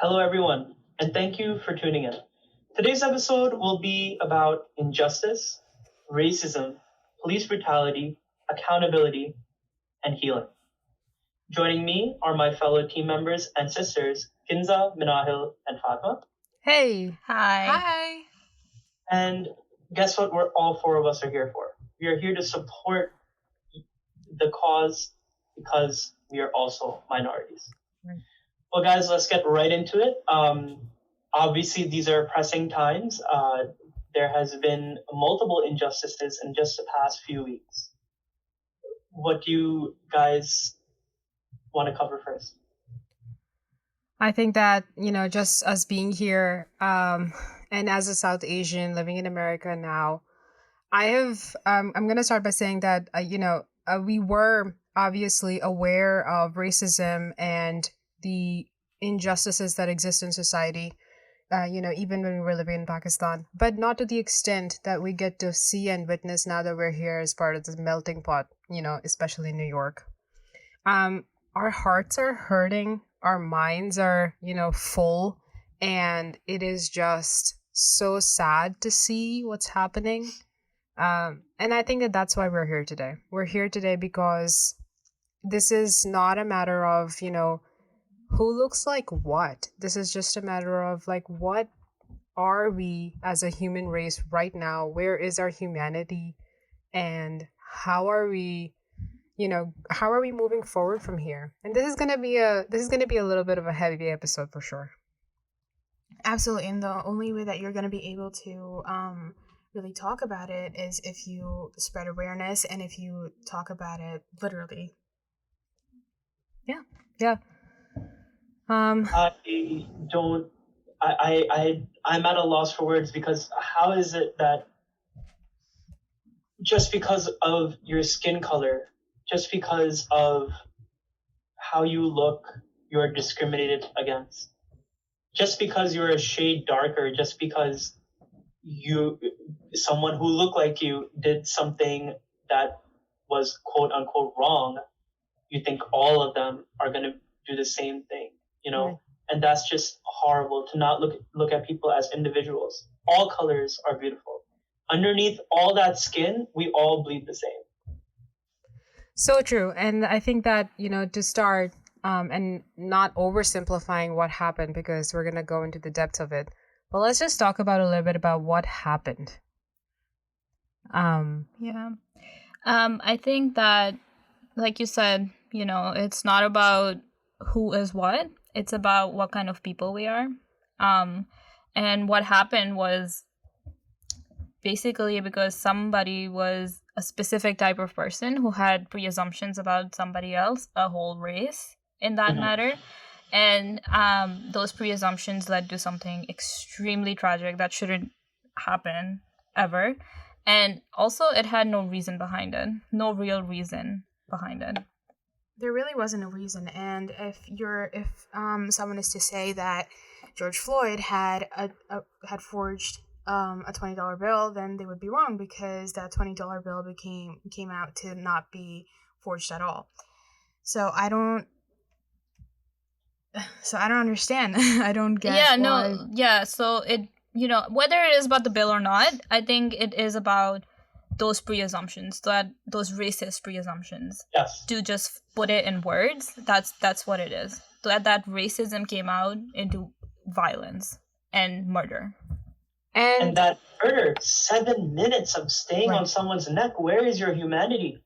Hello, everyone, and thank you for tuning in. Today's episode will be about injustice, racism, police brutality, accountability, and healing. Joining me are my fellow team members and sisters, Kinza, Minahil, and Fatma. Hey. Hi. And guess what we're all four of us are here for? We are here to support the cause because we are also minorities. Right. Well, guys, let's get right into it. Obviously, these are pressing times. There has been multiple injustices in just the past few weeks. What do you guys want to cover first? I think that, just us being here, and as a South Asian living in America now, I'm going to start by saying that, we were obviously aware of racism and the injustices that exist in society, even when we were living in Pakistan, but not to the extent that we get to see and witness now that we're here as part of this melting pot, especially in New York. Our hearts are hurting, our minds are, full, and it is just so sad to see what's happening. And I think that that's why we're here today. We're here today because this is not a matter of, who looks like what. This is just a matter of, like, what are we as a human race right now? Where is our humanity? And how are we moving forward from here? And this is gonna be a little bit of a heavy episode for sure. Absolutely. And the only way that you're going to be able to really talk about it is if you spread awareness and if you talk about it literally. Yeah. I'm at a loss for words because how is it that just because of your skin color, just because of how you look, you're discriminated against? Just because you're a shade darker, just because someone who looked like you did something that was quote unquote wrong, you think all of them are going to do the same thing, Right. And that's just horrible to not look at people as individuals. All colors are beautiful. Underneath all that skin, we all bleed the same. So true. And I think that, to start, and not oversimplifying what happened because we're going to go into the depths of it, but let's just talk about a little bit about what happened. I think that, like you said, it's not about who is what, it's about what kind of people we are. And what happened was basically because somebody was a specific type of person who had pre-assumptions about somebody else, a whole race in that matter. And those pre-assumptions led to something extremely tragic that shouldn't happen ever. And also it had no reason behind it, no real reason behind it. There really wasn't a reason. And if someone is to say that George Floyd had forged a $20 bill, then they would be wrong because that $20 bill came out to not be forged at all. So I don't understand. I don't get why. So it, whether it is about the bill or not, I think it is about those pre-assumptions, those racist pre-assumptions. Yes. To just put it in words, that's what it is. That racism came out into violence and murder. And that murder, 7 minutes of staying on someone's neck. Where is your humanity?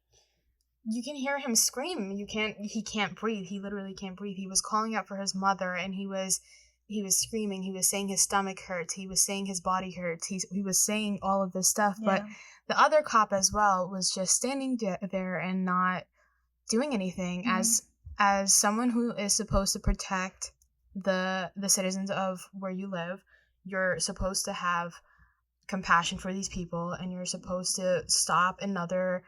You can hear him scream. He can't breathe. He literally can't breathe. He was calling out for his mother, and he was screaming. He was saying his stomach hurts. He was saying his body hurts. He was saying all of this stuff. Yeah. But the other cop as well was just standing there and not doing anything. Mm-hmm. As someone who is supposed to protect the citizens of where you live, you're supposed to have compassion for these people, and you're supposed to stop another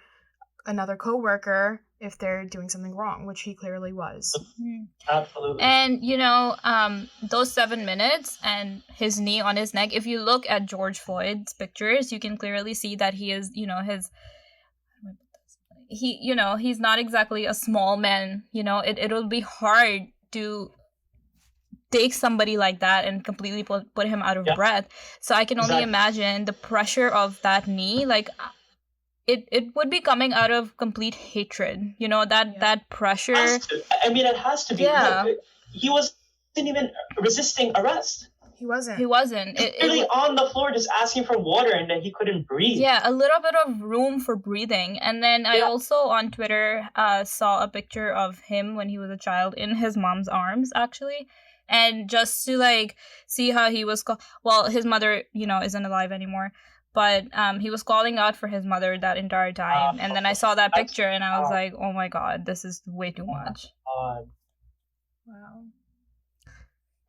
coworker if they're doing something wrong, which he clearly was. Absolutely. And those 7 minutes and his knee on his neck, if you look at George Floyd's pictures, you can clearly see that he is, he's not exactly a small man. It'll be hard to take somebody like that and completely put him out of breath. So I can only imagine the pressure of that knee. Like, it would be coming out of complete hatred. You know, that pressure. It has to be. Yeah. Look, he wasn't even resisting arrest. He wasn't. Really on the floor just asking for water, and then he couldn't breathe. Yeah, a little bit of room for breathing. And then I also on Twitter saw a picture of him when he was a child in his mom's arms, actually. And just to like see how he was his mother, you know, isn't alive anymore. But he was calling out for his mother that entire time. And then I saw that picture and I was like, oh my God, this is way too much. Wow.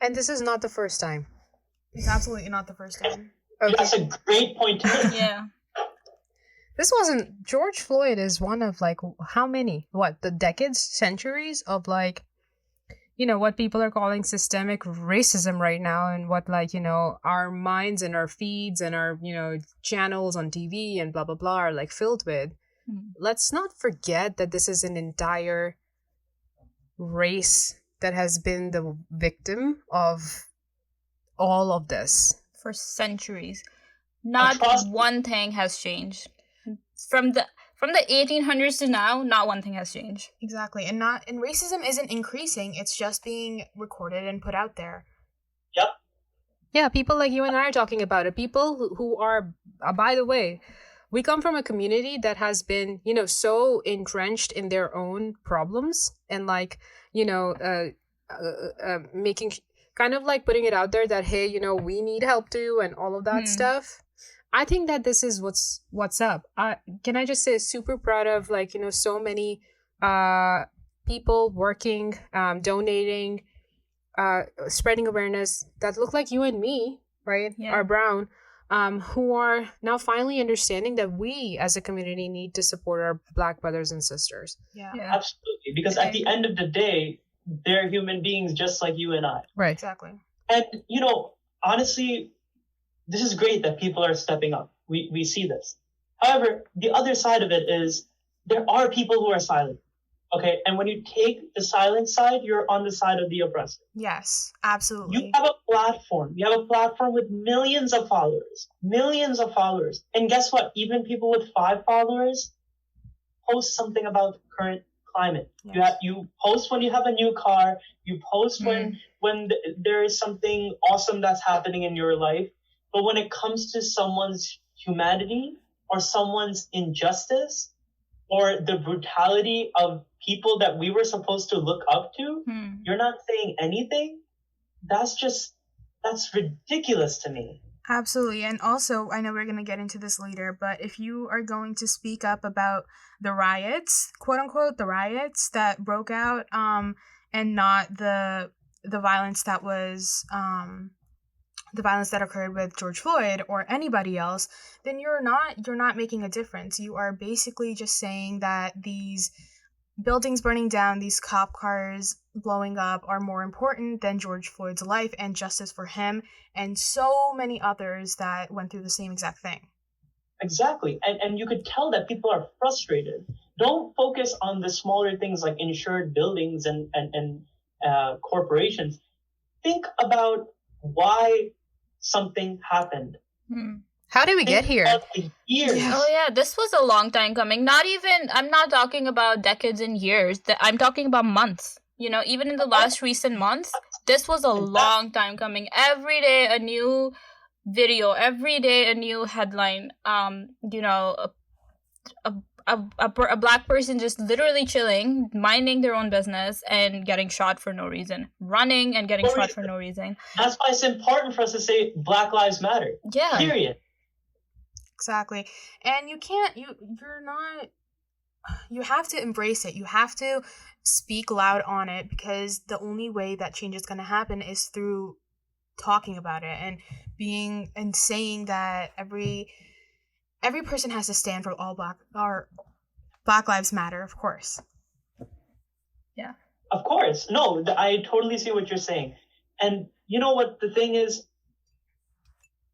And this is not the first time. It's absolutely not the first time. Okay. That's a great point to make. Yeah. This wasn't... George Floyd is one of, like, how many? What, the decades, centuries of, like, you know, what people are calling systemic racism right now, and what, like, you know, our minds and our feeds and our, you know, channels on TV and blah, blah, blah are, like, filled with. Let's not forget that this is an entire race that has been the victim of all of this for centuries. Not one thing has changed from the 1800s to now. Not one thing has changed. Exactly. And racism isn't increasing, it's just being recorded and put out there. Yep. Yeah, people like you and I are talking about it. People who are, by the way, we come from a community that has been, you know, so entrenched in their own problems and, like, you know, making kind of like putting it out there that, hey, you know, we need help too and all of that stuff. I think that this is what's up. Can I just say, super proud of, like, you know, so many people working, donating, spreading awareness that look like you and me, right? Yeah. Are brown, who are now finally understanding that we as a community need to support our Black brothers and sisters. Yeah. Absolutely. Because at the end of the day, they're human beings just like you and I. Right. Exactly. And, you know, honestly, this is great that people are stepping up. We see this. However, the other side of it is there are people who are silent. Okay? And when you take the silent side, you're on the side of the oppressor. Yes, absolutely. You have a platform. You have a platform with millions of followers. Millions of followers. And guess what? Even people with 5 followers post something about the current climate. Yes. You post when you have a new car. You post when there is something awesome that's happening in your life. But when it comes to someone's humanity or someone's injustice or the brutality of people that we were supposed to look up to, you're not saying anything. That's ridiculous to me. Absolutely. And also, I know we're going to get into this later, but if you are going to speak up about the riots, quote unquote, the riots that broke out, and not the violence that was, the violence that occurred with George Floyd or anybody else, then you're not making a difference. You are basically just saying that these buildings burning down, these cop cars blowing up are more important than George Floyd's life and justice for him and so many others that went through the same exact thing. Exactly. And you could tell that people are frustrated. Don't focus on the smaller things like insured buildings and corporations. Think about why something happened. How did we get here? Years. Oh yeah, this was a long time coming. I'm not talking about decades and years. I'm talking about months. You know, even in the last recent months, this was a long time coming. Every day a new video, every day a new headline. You know, a Black person just literally chilling, minding their own business and getting shot for no reason. Running and getting shot for no reason. That's why it's important for us to say Black Lives Matter. Yeah. Period. Exactly. And you have to embrace it. You have to speak loud on it, because the only way that change is going to happen is through talking about it and saying that every person has to stand for all Black Lives Matter, of course. Yeah. Of course. No, I totally see what you're saying. And you know what the thing is?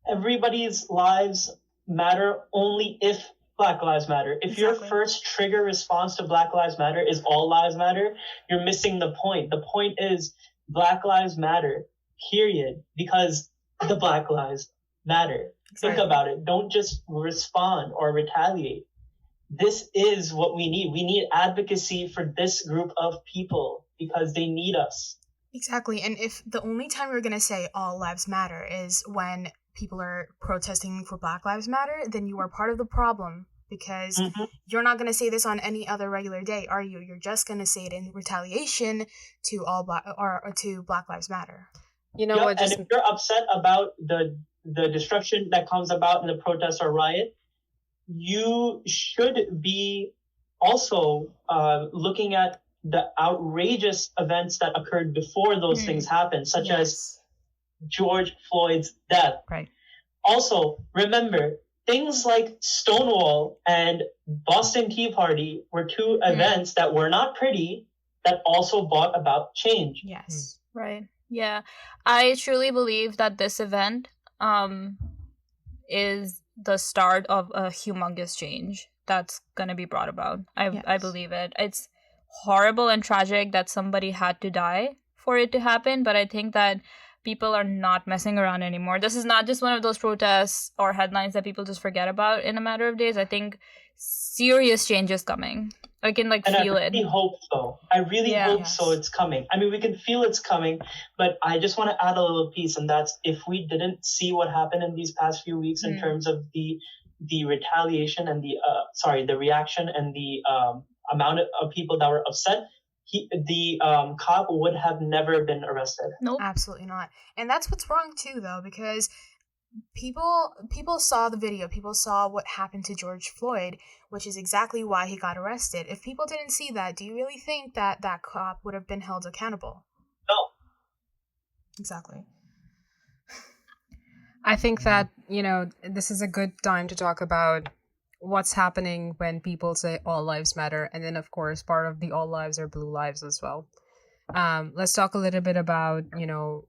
Everybody's lives matter only if Black Lives Matter. If your first trigger response to Black Lives Matter is all lives matter, you're missing the point. The point is Black Lives Matter period, because the Black Lives Matter. Think Exactly. about it. Don't just respond or retaliate. This is what we need. We need advocacy for this group of people because they need us. Exactly. And if the only time we're going to say all lives matter is when people are protesting for Black Lives Matter, then you are part of the problem, because you're not going to say this on any other regular day, are you? You're just going to say it in retaliation to to Black Lives Matter. You know what? And if you're upset about the destruction that comes about in the protest or riot, you should be also looking at the outrageous events that occurred before those things happened, such as George Floyd's death. Right. Also, remember, things like Stonewall and Boston Tea Party were two events that were not pretty, that also brought about change. Yes. Right. Yeah. I truly believe that this event is the start of a humongous change that's going to be brought about. I believe it. It's horrible and tragic that somebody had to die for it to happen, but I think that people are not messing around anymore. This is not just one of those protests or headlines that people just forget about in a matter of days. I think serious change is coming. I can feel it. I really hope so. I really hope so. It's coming. I mean, we can feel it's coming, but I just want to add a little piece, and that's if we didn't see what happened in these past few weeks in terms of the retaliation and the reaction and the amount of people that were upset, the cop would have never been arrested. Nope. Absolutely not. And that's what's wrong too, though, because people saw the video. People saw what happened to George Floyd, which is exactly why he got arrested. If people didn't see that, do you really think that that cop would have been held accountable? No. Exactly. I think that, this is a good time to talk about what's happening when people say all lives matter. And then, of course, part of the all lives are blue lives as well. Let's talk a little bit about,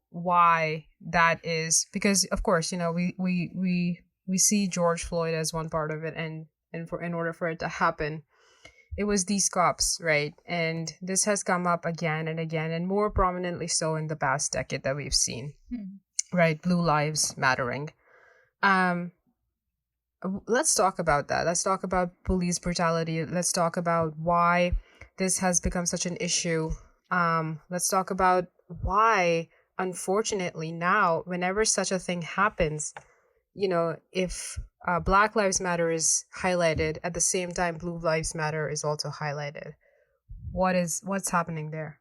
why that is. Because, of course, we see George Floyd as one part of it. And in order for it to happen, it was these cops, right? And this has come up again and again, and more prominently so in the past decade that we've seen, right? Blue lives mattering. Let's talk about that. Let's talk about police brutality. Let's talk about why this has become such an issue. Let's talk about why, unfortunately, now, whenever such a thing happens, if Black Lives Matter is highlighted, at the same time, Blue Lives Matter is also highlighted. What's happening there?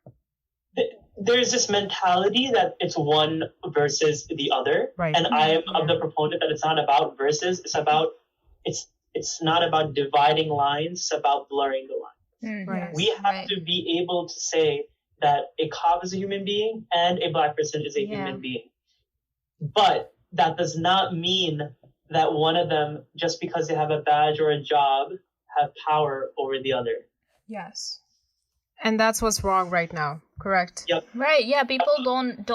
There's this mentality that it's one versus the other, right? And I am of the proponent that it's not about versus. It's not about dividing lines. It's about blurring the lines. Right. We have to be able to say that a cop is a human being and a Black person is a human being, but that does not mean that one of them, just because they have a badge or a job, have power over the other. Yes. And that's what's wrong right now, correct? Yep. Right, yeah, people don't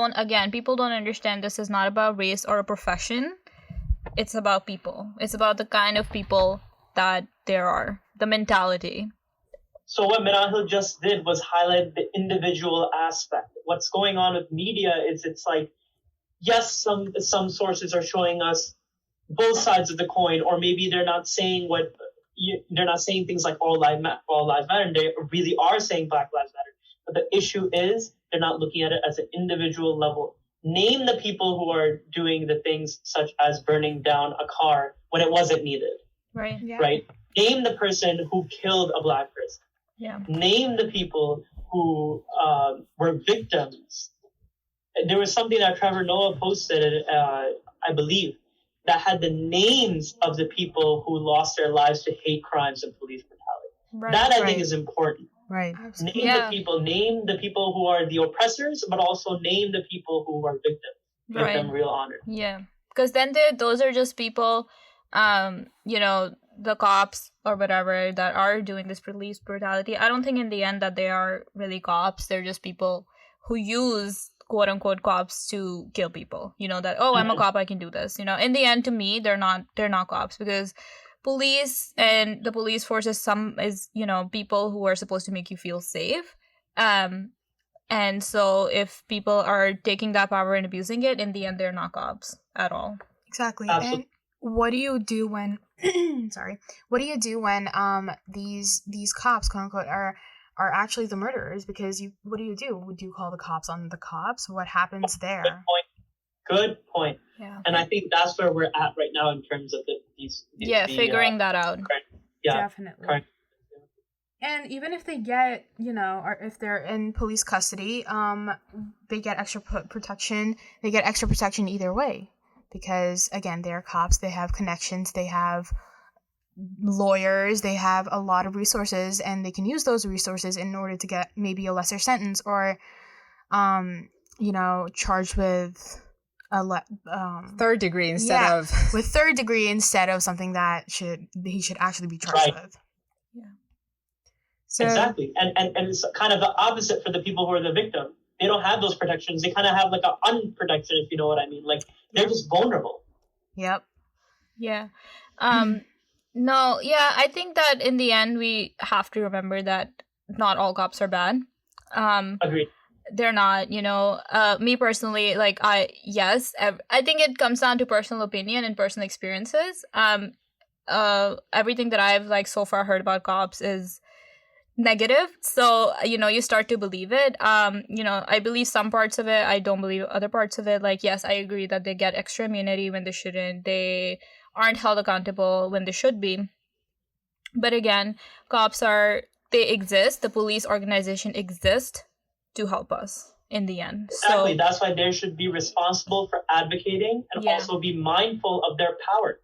understand this is not about race or a profession. It's about people. It's about the kind of people that there are, the mentality. So what Mirahil just did was highlight the individual aspect. What's going on with media is it's like, yes, some sources are showing us both sides of the coin, or maybe they're not saying they're not saying things like all lives matter, and they really are saying Black Lives Matter. But the issue is they're not looking at it as an individual level. Name the people who are doing the things such as burning down a car when it wasn't needed. Right. Yeah. Right? Name the person who killed a Black person. Yeah. Name the people who were victims. There was something that Trevor Noah posted, I believe, that had the names of the people who lost their lives to hate crimes and police brutality. Right. That I think is important. Right. Name the people who are the oppressors, but also name the people who are victims. Give them real honor. Yeah, because then those are just people, the cops or whatever that are doing this police brutality. I don't think in the end that they are really cops. They're just people who use quote unquote cops to kill people. I'm a cop, I can do this. In the end, to me, they're not cops, because police and the police force is people who are supposed to make you feel safe. And so if people are taking that power and abusing it, in the end, they're not cops at all. Exactly. Absolutely. And what do you do when sorry. What do you do when these cops, quote unquote, are actually the murderers? Because what do? Would you call the cops on the cops? What happens there? Good point. Yeah. And I think that's where we're at right now in terms of figuring that out. Definitely. Current. And even if they get, or if they're in police custody, they get extra protection. They get extra protection either way, because again, they're cops. They have connections. They have lawyers. They have a lot of resources, and they can use those resources in order to get maybe a lesser sentence, or, charged with third degree instead of with third degree instead of something that he should actually be charged with. Yeah. So, exactly. And it's kind of the opposite for the people who are the victim. They don't have those protections. They kind of have like an unprotection, if you know what I mean. Like, they're just vulnerable. Yep. Yeah. No, yeah, I think that in the end we have to remember that not all cops are bad. Agreed. They're not, me personally, like, I think it comes down to personal opinion and personal experiences. Everything that I've like so far heard about cops is negative, so you start to believe it. I believe some parts of it, I don't believe other parts of it. Like, yes, I agree that they get extra immunity when they shouldn't, they aren't held accountable when they should be, but again, they exist, the police organization exists to help us in the end. Exactly. So that's why they should be responsible for advocating and also be mindful of their power.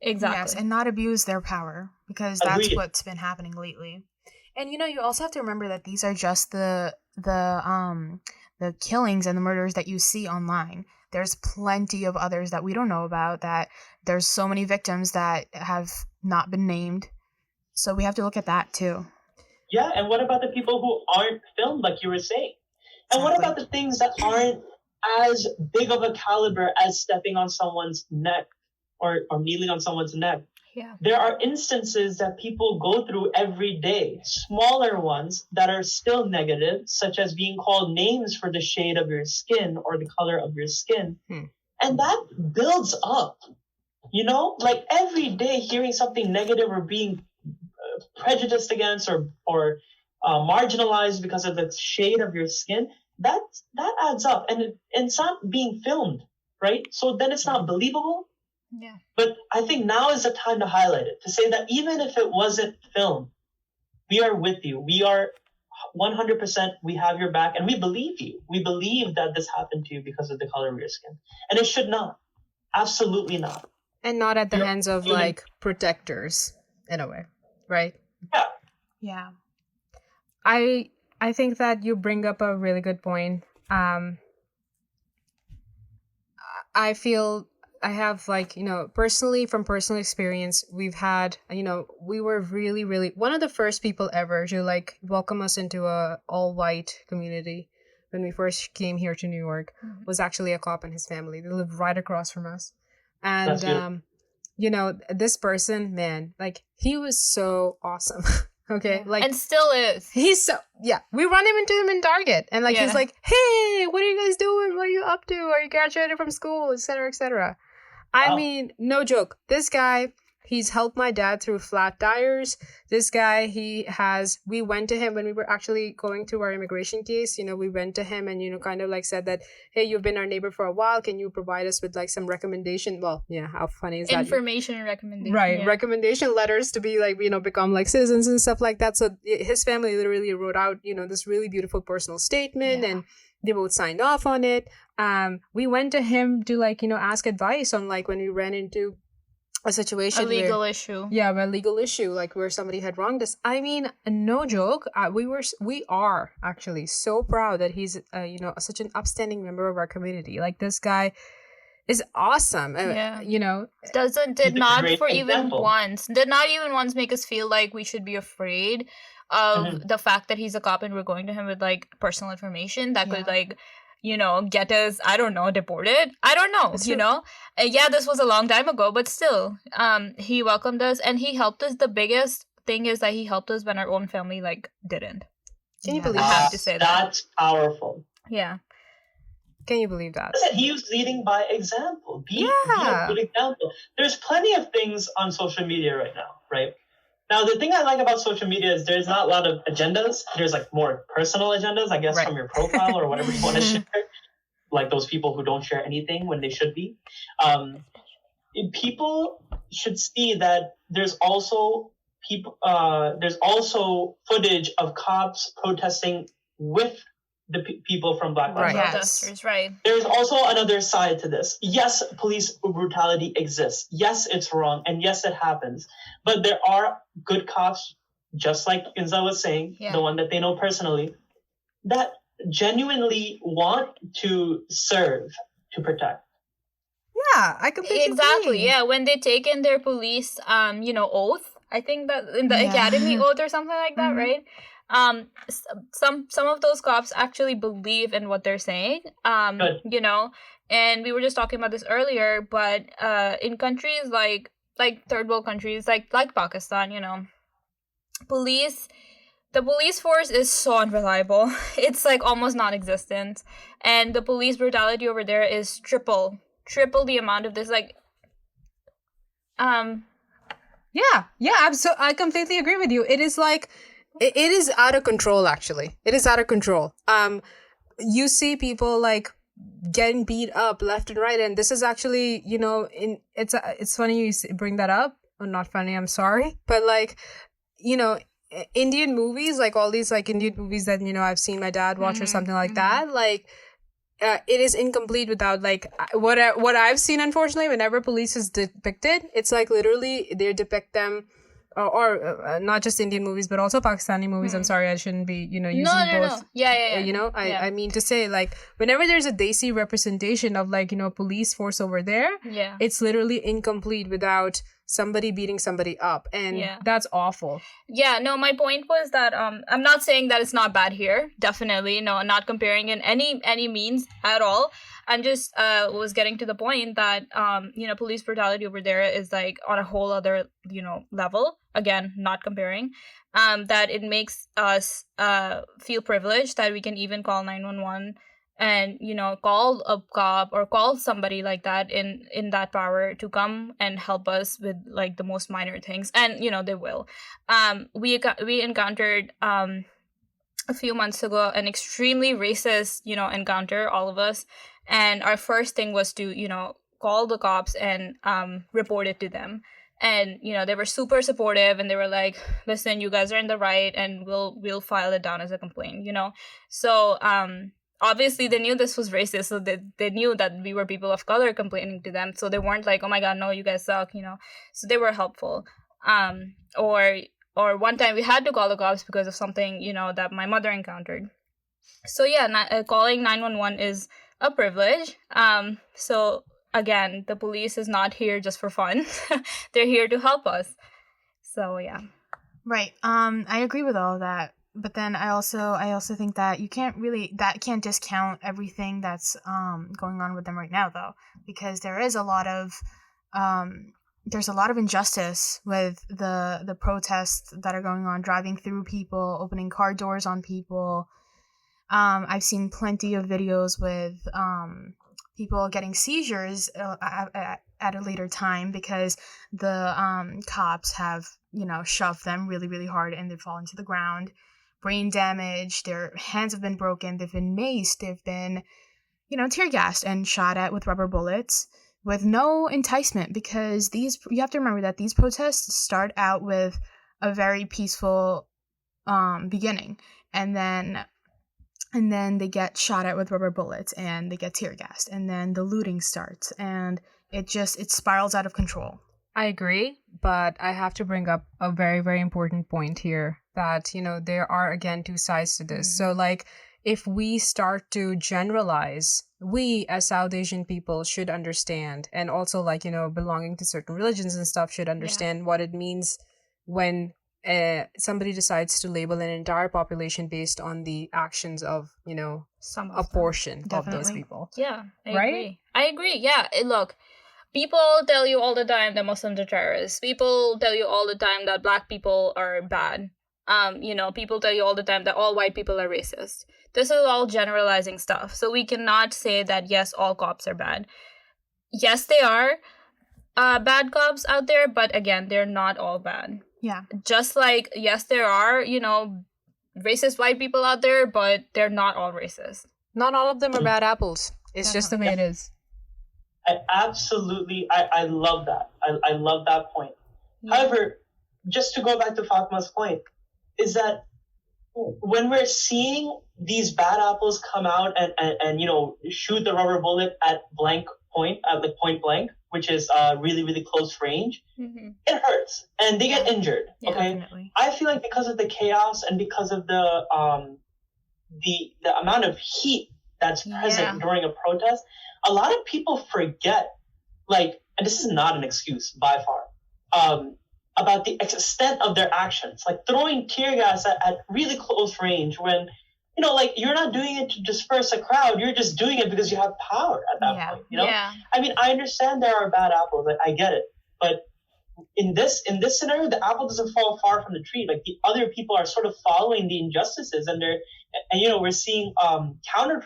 Exactly. Yes, and not abuse their power, because that's Agreed. what's been happening lately. And you also have to remember that these are just the killings and the murders that you see online. There's plenty of others that we don't know about, that there's so many victims that have not been named. So we have to look at that too. Yeah, and what about the people who aren't filmed, like you were saying? And what about the things that aren't as big of a caliber as stepping on someone's neck or kneeling on someone's neck? Yeah. There are instances that people go through every day, smaller ones that are still negative, such as being called names for the shade of your skin or the color of your skin. And that builds up, like every day hearing something negative or being prejudiced against or marginalized because of the shade of your skin, that adds up, and it's not being filmed, right? So then it's not believable. Yeah. But I think now is the time to highlight it, to say that even if it wasn't filmed, we are with you. We are 100%, we have your back, and we believe you. We believe that this happened to you because of the color of your skin. And it should not. Absolutely not. and not at the hands of like protectors in a way, right? Yeah. Yeah. I think that you bring up a really good point. I feel I have like, personally, from personal experience, we've had, we were really, really one of the first people ever to like welcome us into a all white community when we first came here to New York was actually a cop and his family. They lived right across from us. And, this person, man, like he was so awesome. Okay. Yeah. Like, and still is. He's so, we run into him in Target and like, he's like, hey, what are you guys doing? What are you up to? Are you graduated from school? Et cetera, et cetera. I mean, no joke. This guy, he's helped my dad through flat tires. This guy, we went to him when we were actually going through our immigration case. We went to him and, kind of like said that, hey, you've been our neighbor for a while. Can you provide us with like some recommendation? Well, yeah, how funny is that? Information and recommendation. Right. Yeah. Recommendation letters to be like, become like citizens and stuff like that. So his family literally wrote out, this really beautiful personal statement and they both signed off on it. We went to him to like, ask advice on like when we ran into a situation, a legal issue. Yeah, a legal issue, like where somebody had wronged us. I mean, no joke. We are actually so proud that he's, such an upstanding member of our community. Like this guy is awesome. Did not even once make us feel like we should be afraid of the fact that he's a cop and we're going to him with like personal information that could like get us, I don't know, deported. I don't know, this was a long time ago, but still, he welcomed us and he helped us. The biggest thing is that he helped us when our own family like didn't. Can you Yeah. believe I have that? to say that. That's powerful. Yeah. Can you believe that? I said he was leading by example. Be a Yeah. good example. There's plenty of things on social media right now, right? Now, the thing I like about social media is there's not a lot of agendas. There's like more personal agendas, I guess, Right. from your profile or whatever you want to share. Like those people who don't share anything when they should be. People should see that there's also footage of cops protesting with the people from Black Lives Right. Matter. Protesters, right. There's also another side to this. Yes, police brutality exists. Yes, it's wrong. And yes, it happens. But there are good cops, just like Inza was saying, Yeah. the one that they know personally, that genuinely want to serve, to protect. Yeah, I completely Exactly. agree. Yeah, when they take in their police oath, I think that in the Yeah. academy oath or something like that, Mhm. right? Some of those cops actually believe in what they're saying. Good. And we were just talking about this earlier, but in countries like third world countries like Pakistan, the police force is so unreliable. It's like almost non-existent, and the police brutality over there is triple the amount of this. Yeah, I completely agree with you. It is like it is out of control. Actually, it is out of control. You see people like getting beat up left and right, and this is actually it's funny you bring that up. Or not funny. I'm sorry, but like Indian movies, like all these like Indian movies that I've seen my dad watch or something like that, like. It is incomplete without like what I've seen. Unfortunately, whenever police is depicted, it's like literally they depict them, or not just Indian movies but also Pakistani movies. I'm sorry, I shouldn't be using both. No. Yeah. I mean to say like whenever there's a desi representation of like police force over there, Yeah. it's literally incomplete without somebody beating somebody up, and Yeah. that's awful. Yeah, no, my point was that I'm not saying that it's not bad here. Definitely, no, not comparing in any means at all. I'm just was getting to the point that police brutality over there is like on a whole other level. Again, not comparing. That it makes us feel privileged that we can even call 911 and call a cop or call somebody like that in that power to come and help us with like the most minor things, and they will. We encountered a few months ago an extremely racist encounter, all of us, and our first thing was to call the cops and report it to them. And they were super supportive, and they were like, listen, you guys are in the right, and we'll file it down as a complaint. So obviously they knew this was racist, so they knew that we were people of color complaining to them, so they weren't like, oh my god, no, you guys suck, so they were helpful. Or one time we had to call the cops because of something that my mother encountered. So yeah, calling 911 is a privilege. So again, the police is not here just for fun. They're here to help us. So yeah. Right. I agree with all of that. But then I also think that that can't discount everything that's going on with them right now, though, because there's a lot of injustice with the protests that are going on, driving through people, opening car doors on people. I've seen plenty of videos with people getting seizures at a later time because the cops have shoved them really, really hard and they've fallen to the ground. Brain damage, their hands have been broken, they've been maced, they've been, tear gassed and shot at with rubber bullets with no enticement, because you have to remember that these protests start out with a very peaceful beginning, and then they get shot at with rubber bullets and they get tear gassed, and then the looting starts, and it spirals out of control. I agree, but I have to bring up a very, very important point here that, there are, again, two sides to this. So, like, if we start to generalize, we as South Asian people should understand, and also, like, belonging to certain religions and stuff should understand what it means when somebody decides to label an entire population based on the actions of, a portion of those people. Yeah, Right? I agree. Yeah, look. People tell you all the time that Muslims are terrorists. People tell you all the time that black people are bad. People tell you all the time that all white people are racist. This is all generalizing stuff. So we cannot say that, yes, all cops are bad. Yes, they are bad cops out there, but again, they're not all bad. Yeah. Just like, yes, there are, racist white people out there, but they're not all racist. Not all of them are bad apples. It's just the way it is. I love that. I love that point. Yeah. However, just to go back to Fatma's point, is that when we're seeing these bad apples come out and shoot the rubber bullet at point blank, which is really, really close range, it hurts and they get injured. Okay, definitely. I feel like because of the chaos and because of the amount of heat that's present during a protest, a lot of people forget, and this is not an excuse by far, about the extent of their actions, like throwing tear gas at really close range when, you're not doing it to disperse a crowd. You're just doing it because you have power at that point, Yeah. I mean, I understand there are bad apples. I get it. But in this scenario, the apple doesn't fall far from the tree. Like, the other people are sort of following the injustices, and we're seeing counter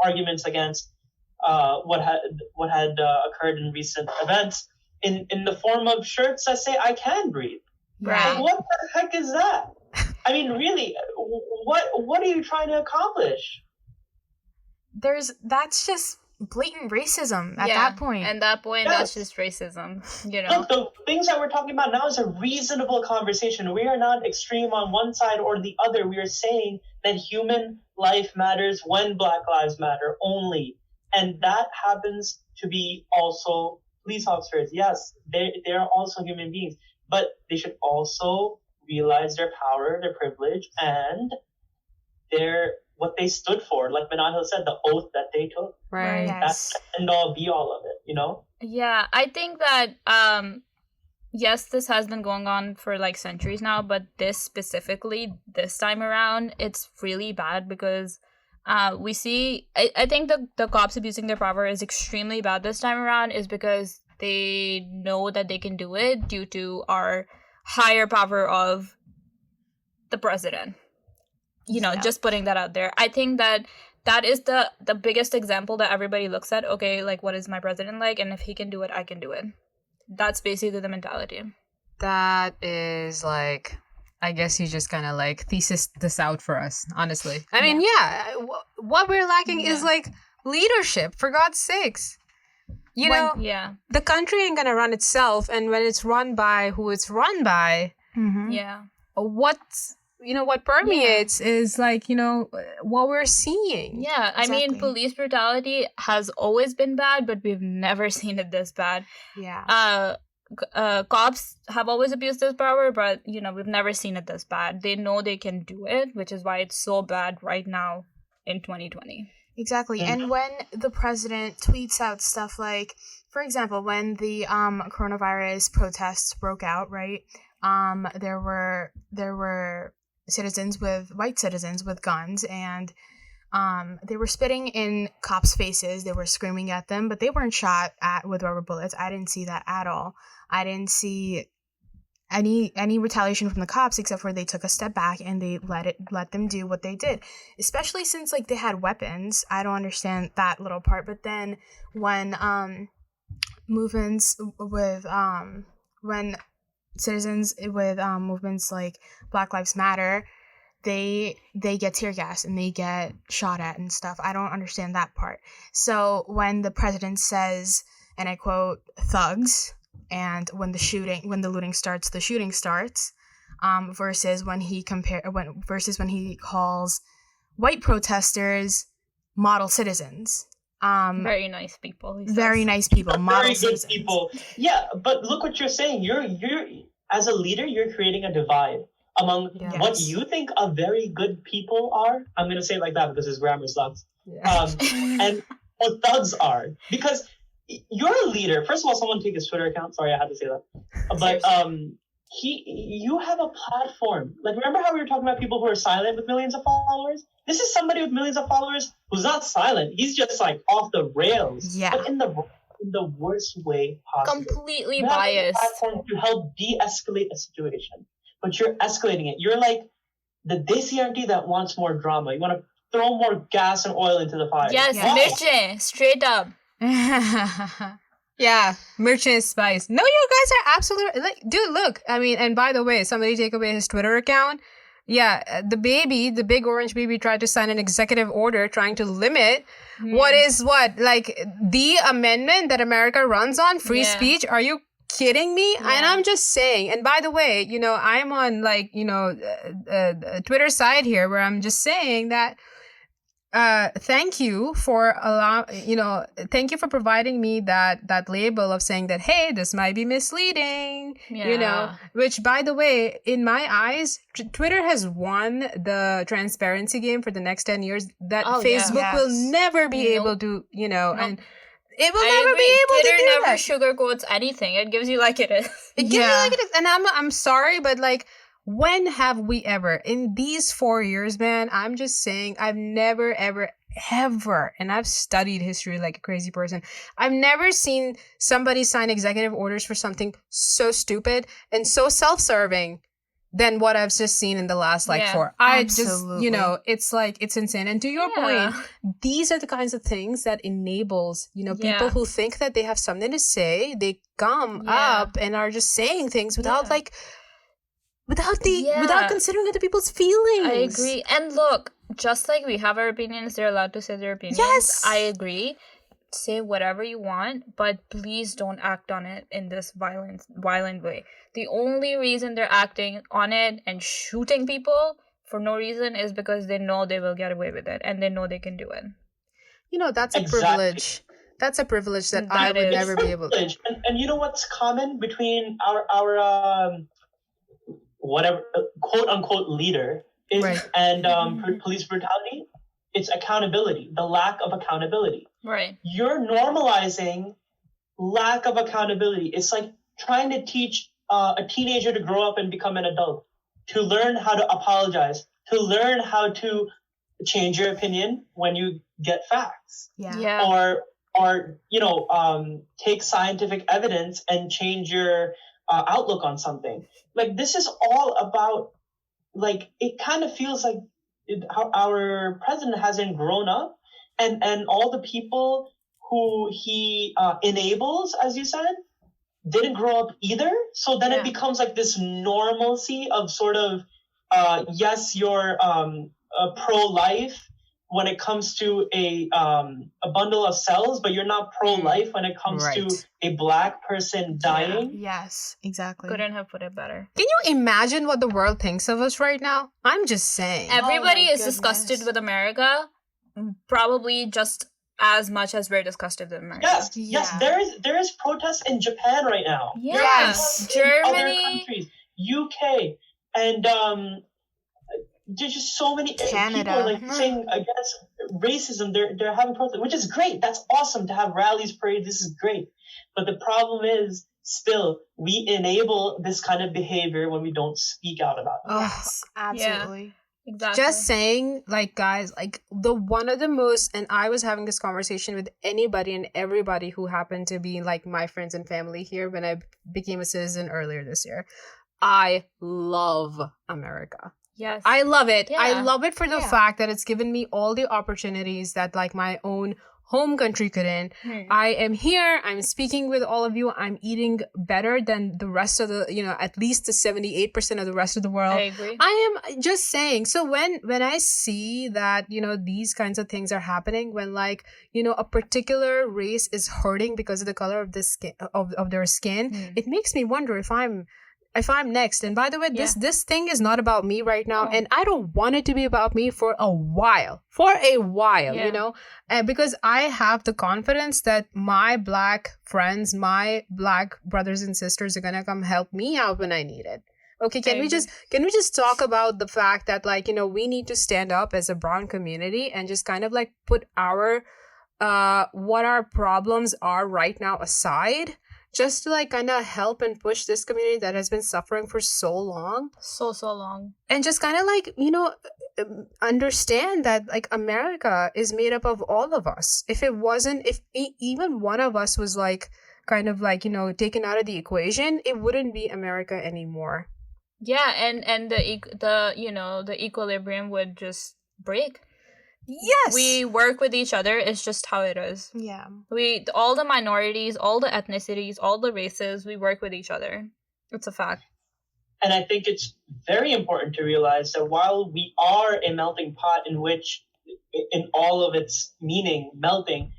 arguments against what had occurred in recent events in the form of shirts that say "I can breathe." Right. Like, what the heck is that? I mean, really, what are you trying to accomplish? That's just blatant racism at that point. At that point, that's just racism. Look, the things that we're talking about now is a reasonable conversation. We are not extreme on one side or the other. We are saying that human life matters when Black Lives Matter only, and that happens to be also police officers. Yes, they are also human beings, but they should also realize their power, their privilege, and what they stood for. Like Manahil said, the oath that they took. Right. That's the end all be all of it, Yeah, I think that, yes, this has been going on for centuries now, but this time around, it's really bad because we see, I think the cops abusing their power is extremely bad this time around is because they know that they can do it due to our higher power of the president. Just putting that out there. I think that is the biggest example that everybody looks at. Okay, what is my president like? And if he can do it, I can do it. That's basically the mentality. That is I guess you just kind of thesis this out for us, honestly. I mean, what we're lacking is leadership, for God's sakes. The country ain't gonna run itself, and when it's run by who it's run by, what permeates is what we're seeing. Yeah, exactly. I mean, police brutality has always been bad, but we've never seen it this bad. Yeah. Cops have always abused their power, but we've never seen it this bad. They know they can do it, which is why it's so bad right now in 2020. Exactly. And when the president tweets out stuff for example, when the coronavirus protests broke out, right? There were white citizens with guns, and they were spitting in cops' faces. They were screaming at them, but they weren't shot at with rubber bullets. I didn't see that at all. I didn't see any retaliation from the cops except for they took a step back and they let them do what they did, especially since they had weapons. I don't understand that little part. But then when citizens with movements like Black Lives Matter, they get tear gas and they get shot at and stuff. I don't understand that part. So when the president says, and I quote, thugs, and when the looting starts, the shooting starts, versus when he calls white protesters model citizens. Very nice people. Very nice people. Very good people. Yeah, but look what you're saying. You're as a leader, you're creating a divide among what you think a very good people are. I'm gonna say it like that because his grammar sucks. Yeah. And what thugs are, because you're a leader. First of all, someone take his Twitter account. Sorry, I had to say that. But you have a platform. Remember how we were talking about people who are silent with millions of followers? This is somebody with millions of followers who's not silent. He's just off the rails. Yeah. But in the worst way possible. Completely biased. You have a platform to help de-escalate a situation. but you're escalating it. You're like the desi auntie that wants more drama. You want to throw more gas and oil into the fire. Yes, Why? Mirche, straight up. Yeah, merchant spice. No, you guys are absolutely like, dude. Look, I mean, and by the way, somebody take away his Twitter account. Yeah, the big orange baby, tried to sign an executive order trying to limit what like the amendment that America runs on, free speech. Are you kidding me? Yeah. And I'm just saying. And by the way, you know, I'm on like, you know, Twitter side here where I'm just saying that. Thank you for thank you for providing me that label of saying that, hey, this might be misleading, you know, which, by the way, in my eyes, Twitter has won the transparency game for the next 10 years that Facebook will never be able to, you know, and it will never be able Twitter to do never that. sugarcoats anything. It gives you like it is. It gives you like it is. And I'm sorry, but like, when have we ever, in these 4 years, man, I'm just saying, I've never, ever, and I've studied history like a crazy person, I've never seen somebody sign executive orders for something so stupid and so self-serving than what I've just seen in the last like 4. I just, you know, it's like, it's insane. And to your point, these are the kinds of things that enables, you know, people who think that they have something to say, they come up and are just saying things without like, without considering other people's feelings. I agree. And look, just like we have our opinions, they're allowed to say their opinions. Yes. I agree. Say whatever you want, but please don't act on it in this violent way. The only reason they're acting on it and shooting people for no reason is because they know they will get away with it and they know they can do it. You know, that's a privilege. That's a privilege that I would never be able to. And you know what's common between our whatever quote unquote leader is and police brutality? It's accountability, the lack of accountability. Right. You're normalizing lack of accountability. It's like trying to teach a teenager to grow up and become an adult, to learn how to apologize, to learn how to change your opinion when you get facts. Or you know, take scientific evidence and change your outlook on something. Like, this is all about, like, it kind of feels like how our president hasn't grown up, and all the people who he enables, as you said, didn't grow up either. So then it becomes like this normalcy of sort of, yes, you're pro-life when it comes to a bundle of cells, but you're not pro-life when it comes to a black person dying. Yes, exactly. Couldn't have put it better. Can you imagine what the world thinks of us right now? I'm just saying. Everybody is disgusted with America, probably just as much as we're disgusted with America. Yes. There is protests in Japan right now. Yes, Germany, other countries, UK, and there's just so many Canada. people like saying against racism. They're having protests, which is great. That's awesome to have rallies, parades. This is great. But the problem is, still, we enable this kind of behavior when we don't speak out about it. Yes, absolutely. Yeah, exactly. Just saying, like, guys, like, one of the most, and I was having this conversation with anybody and everybody who happened to be like my friends and family here when I became a citizen earlier this year. I love America. Yes. I love it. Yeah. I love it for the fact that it's given me all the opportunities that like my own home country couldn't. I am here. I'm speaking with all of you. I'm eating better than the rest of the, you know, at least the 78% of the rest of the world. I agree. I am just saying. So when I see that, you know, these kinds of things are happening, when like, you know, a particular race is hurting because of the color of the skin of their skin, it makes me wonder if I'm next. And by the way, this thing is not about me right now, and I don't want it to be about me for a while, you know, because I have the confidence that my black friends, my black brothers and sisters are gonna come help me out when I need it. Okay, can we just talk about the fact that, like, you know, we need to stand up as a brown community and just kind of like put our what our problems are right now aside, just to like kind of help and push this community that has been suffering for so long. So long. And just kind of like, you know, understand that like America is made up of all of us. If even one of us was like kind of like, you know, taken out of the equation, it wouldn't be America anymore. Yeah, and the equilibrium would just break. Yes. We work with each other. It's just how it is. Yeah. All the minorities, all the ethnicities, all the races, we work with each other. It's a fact. And I think it's very important to realize that while we are a melting pot in which, in all of its meaning, melting,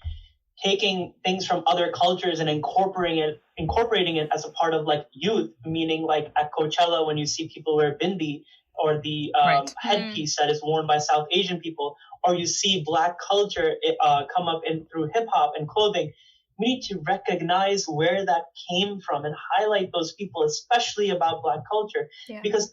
taking things from other cultures and incorporating it as a part of like youth, meaning like at Coachella when you see people wear bindi or the Right. headpiece that is worn by South Asian people, or you see Black culture come up in through hip hop and clothing. We need to recognize where that came from and highlight those people, especially about Black culture, Yeah. because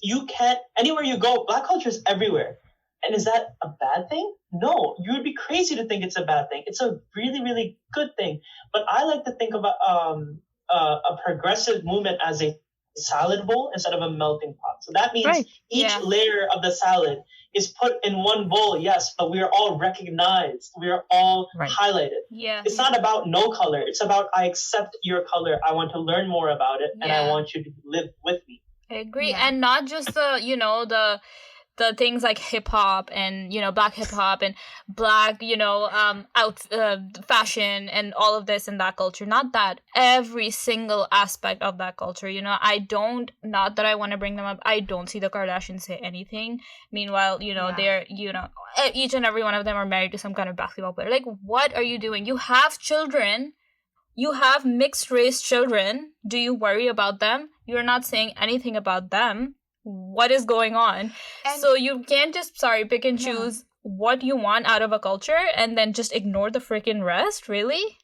you can't, anywhere you go, Black culture is everywhere. And is that a bad thing? No, you would be crazy to think it's a bad thing. It's a really, really good thing. But I like to think about a progressive movement as a salad bowl instead of a melting pot. So that means Right. each Yeah. layer of the salad is put in one bowl, yes, but we are all recognized. We are all Right. highlighted. Yeah. It's not about no color. It's about I accept your color. I want to learn more about it, and I Yeah. want you to live with me. I agree. Yeah. And not just the things like hip hop and Black hip hop and Black fashion and all of this and that culture. Not that, every single aspect of that culture. I don't, not that I want to bring them up, I don't see the Kardashians say anything. Meanwhile, Yeah. they're each and every one of them are married to some kind of basketball player. Like, what are you doing? You have children. You have mixed race children. Do you worry about them? You're not saying anything about them. What is going on? And- So you can't just pick and Yeah. choose what you want out of a culture and then just ignore the freaking rest. Really?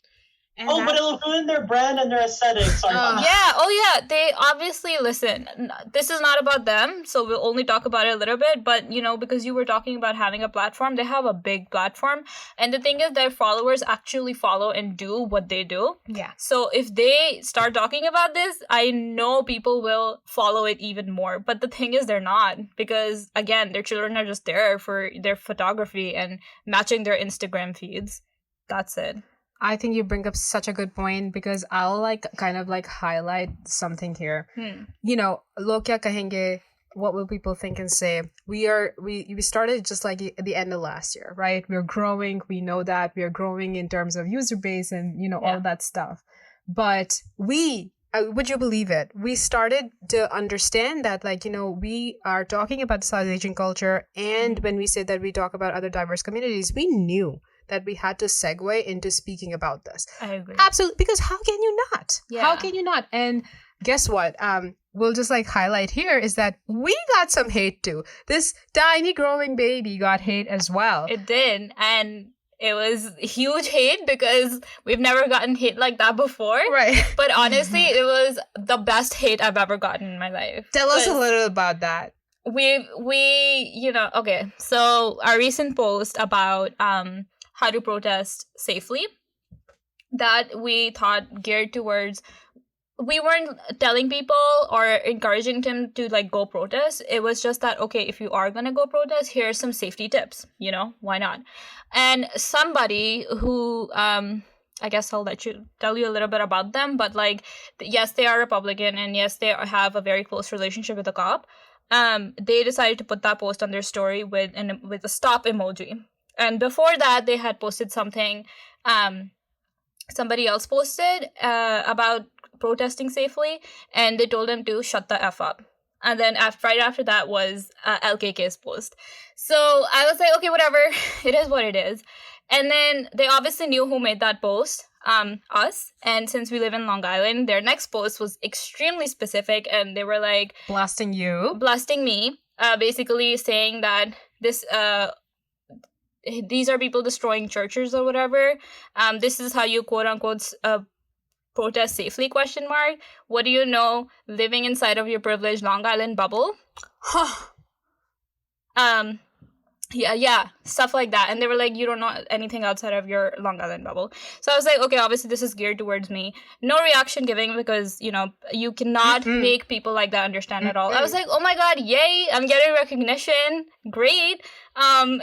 And Oh, that- but it'll ruin their brand and their aesthetic. Sorry about that. Yeah. Oh yeah, they obviously listen. This is not about them, so we'll only talk about it a little bit, but because you were talking about having a platform, they have a big platform, and the thing is their followers actually follow and do what they do. yeah. So if they start talking about this, I know people will follow it even more. But the thing is they're not, because again, their children are just there for their photography and matching their Instagram feeds. That's it. I think you bring up such a good point, because I'll kind of highlight something here. Log kya kahenge, what will people think and say? We started just like at the end of last year, right? We're growing. We know that we are growing in terms of user base and all of that stuff. But would you believe it? We started to understand that we are talking about the South Asian culture, and when we say that we talk about other diverse communities, we knew that we had to segue into speaking about this. I agree. Absolutely, because how can you not? Yeah. How can you not? And guess what? We'll just highlight here is that we got some hate too. This tiny growing baby got hate as well. It did, and it was huge hate because we've never gotten hate like that before. Right. But honestly, it was the best hate I've ever gotten in my life. Tell us a little about that. Okay, so our recent post about how to protest safely, that we thought geared towards, we weren't telling people or encouraging them to go protest. It was just that, okay, if you are gonna go protest, here's some safety tips, why not? And somebody who I guess I'll tell you a little bit about them, but yes, they are Republican, and yes, they have a very close relationship with the cop. They decided to put that post on their story with a stop emoji. And before that, they had posted something, somebody else posted about protesting safely, and they told them to shut the F up. And then right after that was LKK's post. So I was like, okay, whatever, it is what it is. And then they obviously knew who made that post, us. And since we live in Long Island, their next post was extremely specific, and they were Blasting me, basically saying that these are people destroying churches or whatever. This is how you quote unquote protest safely, ? What do you know, living inside of your privileged Long Island bubble? Yeah, stuff like that. And they were like, you don't know anything outside of your Long Island bubble. So I was like, okay, obviously this is geared towards me. No reaction giving, because, you cannot make people like that understand at all. I was like, oh my god, yay, I'm getting recognition. Great. So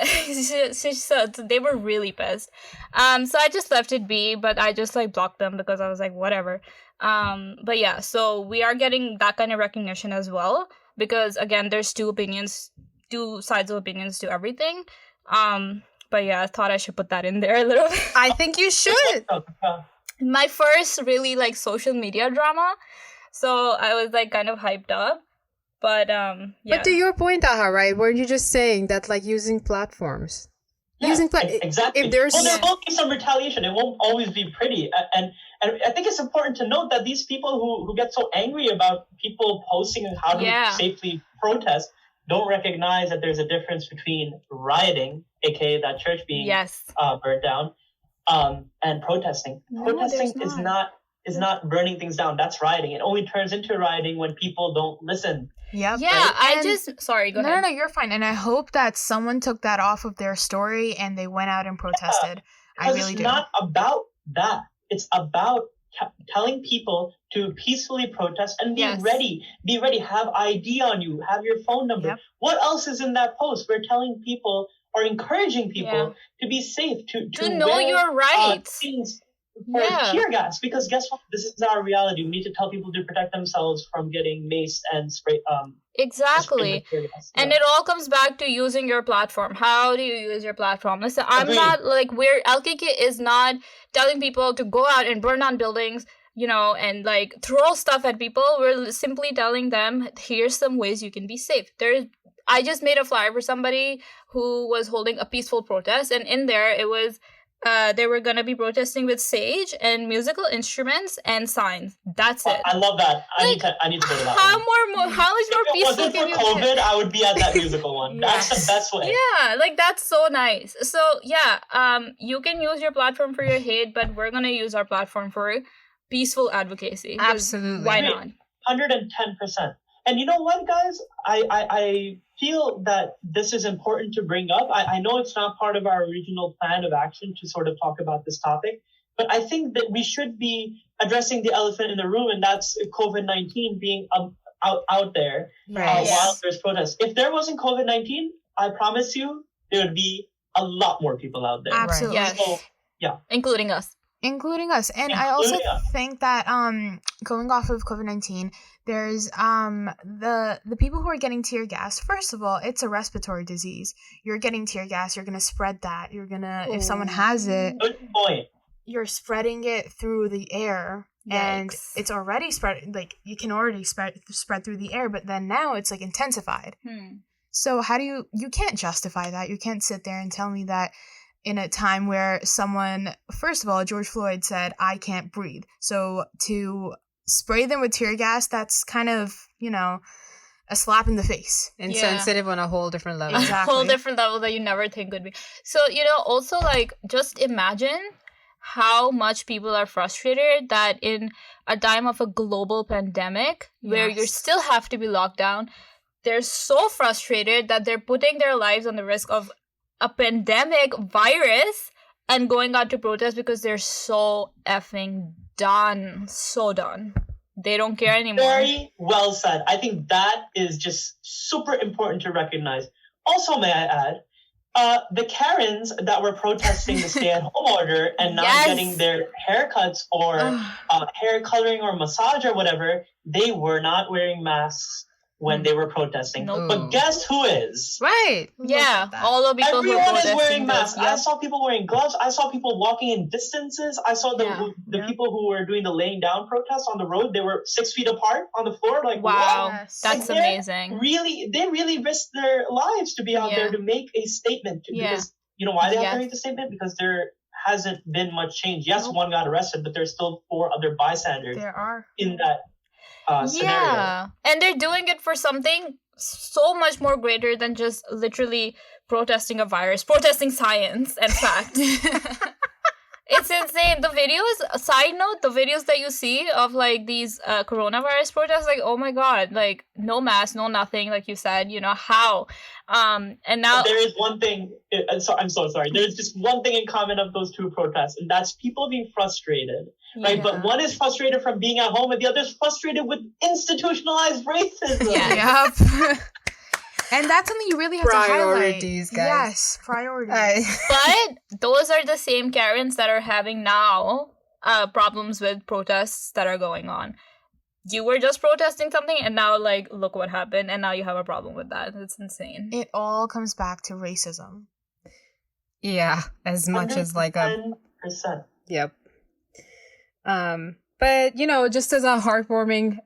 they were really pissed. So I just left it be, but I just blocked them because I was like, whatever. But yeah, so we are getting that kind of recognition as well, because again, there's two sides of opinions to everything. But yeah, I thought I should put that in there a little bit. I think you should. My first really like social media drama, so I was like kind of hyped up. But yeah. But to your point, Aha, right? Weren't you just saying that like using platforms? Yeah, exactly. If there's there will be some retaliation. It won't always be pretty. And I think it's important to note that these people who get so angry about people posting how to safely protest don't recognize that there's a difference between rioting, aka that church being burnt down, and protesting. Protesting is not burning things down. That's rioting. It only turns into rioting when people don't listen. Yep. Yeah, sorry, go ahead. No, you're fine. And I hope that someone took that off of their story and they went out and protested. I really do. It's not about that. It's about telling people to peacefully protest and be ready. Be ready. Have ID on you. Have your phone number. Yep. What else is in that post? We're telling people or encouraging people to be safe, to know wear, your rights. Things for tear gas, because guess what? This is our reality. We need to tell people to protect themselves from getting maced and sprayed. Exactly. And it all comes back to using your platform. How do you use your platform? Listen, I'm not like LKK is not telling people to go out and burn down buildings, and like throw stuff at people. We're simply telling them, here's some ways you can be safe. I just made a flyer for somebody who was holding a peaceful protest, and in there it was they were gonna be protesting with sage and musical instruments and signs. That's it. I love that. I need to go to that. How much more peaceful if it can you wasn't for COVID, I would be at that musical one. That's the best way. Yeah, like that's so nice. So yeah, you can use your platform for your hate, but we're gonna use our platform for peaceful advocacy. Absolutely. Why not? 110%. And you know what, guys? I feel that this is important to bring up. I know it's not part of our original plan of action to sort of talk about this topic, but I think that we should be addressing the elephant in the room, and that's COVID-19 being out there while there's protests. If there wasn't COVID-19, I promise you, there would be a lot more people out there. Absolutely. Yes. So, yeah. Including us. And I also think that going off of COVID-19, there's the people who are getting tear gas. First of all, it's a respiratory disease. You're getting tear gas, you're gonna spread that. You're gonna if someone has it, good point. You're spreading it through the air. And it's already spread, like you can already spread through the air, but then now it's like intensified. So how do you can't justify that. You can't sit there and tell me that in a time where someone, first of all, George Floyd said, I can't breathe. So to spray them with tear gas, that's kind of, a slap in the face. Insensitive on a whole different level. Exactly. A whole different level that you never think would be. So, also like just imagine how much people are frustrated that in a time of a global pandemic where you still have to be locked down, they're so frustrated that they're putting their lives on the risk of a pandemic virus and going out to protest because they're so effing done. So done. They don't care anymore. Very well said. I think that is just super important to recognize. Also, may I add, the Karens that were protesting the stay-at-home order and not getting their haircuts or hair coloring or massage or whatever, they were not wearing masks when they were protesting. Nope. But guess who is? Right. Yeah, all the people who are Everyone is protesting wearing masks. Yep. I saw people wearing gloves. I saw people walking in distances. I saw the people who were doing the laying down protests on the road. They were 6 feet apart on the floor. Like, wow, yes. that's amazing. They really risked their lives to be out there to make a statement. Because you know why they have to make the statement? Because there hasn't been much change. Yes, one got arrested, but there's still 4 other bystanders in that scenario. And they're doing it for something so much more greater than just literally protesting a virus, protesting science and fact. It's insane. The videos, side note, the videos that you see of like these coronavirus protests, like, oh my god, like no mask, no nothing, like you said, how? And now there is one thing, I'm so sorry. There's just one thing in common of those 2 protests, and that's people being frustrated, right? But one is frustrated from being at home, and the other is frustrated with institutionalized racism. Yep. And that's something you really have to highlight. Priorities, guys. Yes, priorities. But those are the same Karens that are having now problems with protests that are going on. You were just protesting something, and now, like, look what happened, and now you have a problem with that. It's insane. It all comes back to racism. Yeah, as much as like a 100%. Yep. But just as a heartwarming,